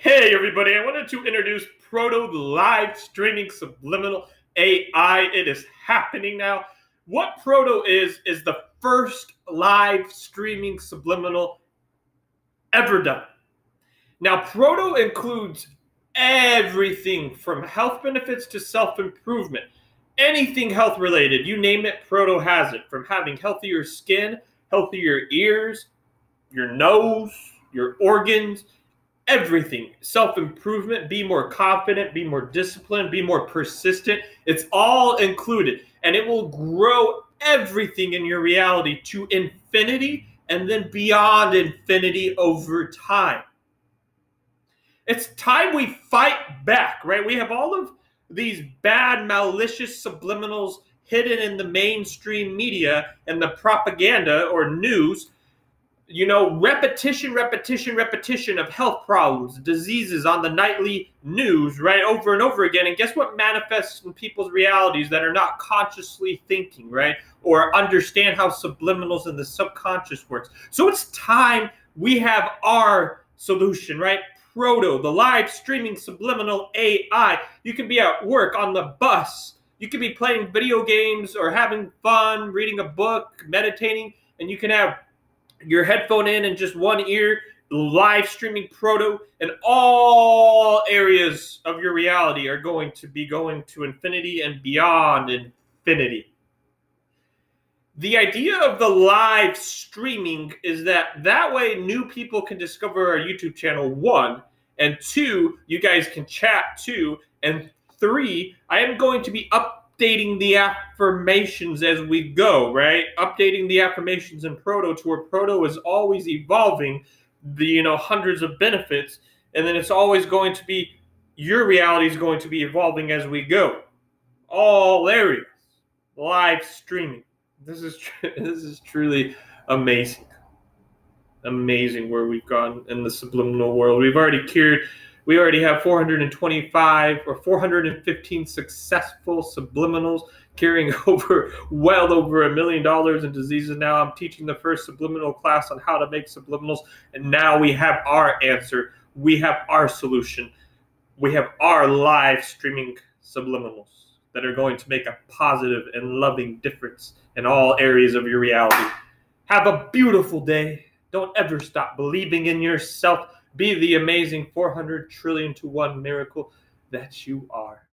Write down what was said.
Hey everybody, I wanted to introduce Proto, the live streaming subliminal AI. It is happening now. What Proto is the first live streaming subliminal ever done. Now, Proto includes everything from health benefits to self-improvement. Anything health related, you name it, Proto has it. From having healthier skin, healthier ears, your nose, your organs, everything. Self-improvement, be more confident, be more disciplined, be more persistent. It's all included. And it will grow everything in your reality to infinity and then beyond infinity over time. It's time we fight back, right? We have all of these bad, malicious subliminals hidden in the mainstream media and the propaganda or news. You know, repetition of health problems, diseases on the nightly news, right, over and over again. And guess what manifests in people's realities that are not consciously thinking, right, or understand how subliminals and the subconscious works. So it's time we have our solution, right? Proto, the live streaming subliminal AI. You can be at work, on the bus. You can be playing video games or having fun, reading a book, meditating, and you can have your headphone in and just one ear, live streaming Proto, and all areas of your reality are going to be going to infinity and beyond infinity. The idea of the live streaming is that way new people can discover our YouTube channel, 1, and 2, you guys can chat too, and 3, I am going to be updating the affirmations as we go, right? Updating the affirmations in Proto to where Proto is always evolving the, hundreds of benefits, and then it's always going to be, your reality is going to be evolving as we go. All areas, live streaming. This is truly amazing. Amazing where we've gone in the subliminal world. We already have 425 or 415 successful subliminals carrying well over $1 million in diseases now. I'm teaching the first subliminal class on how to make subliminals, and now we have our answer. We have our solution. We have our live streaming subliminals that are going to make a positive and loving difference in all areas of your reality. Have a beautiful day. Don't ever stop believing in yourself. Be the amazing 400 trillion to 1 miracle that you are.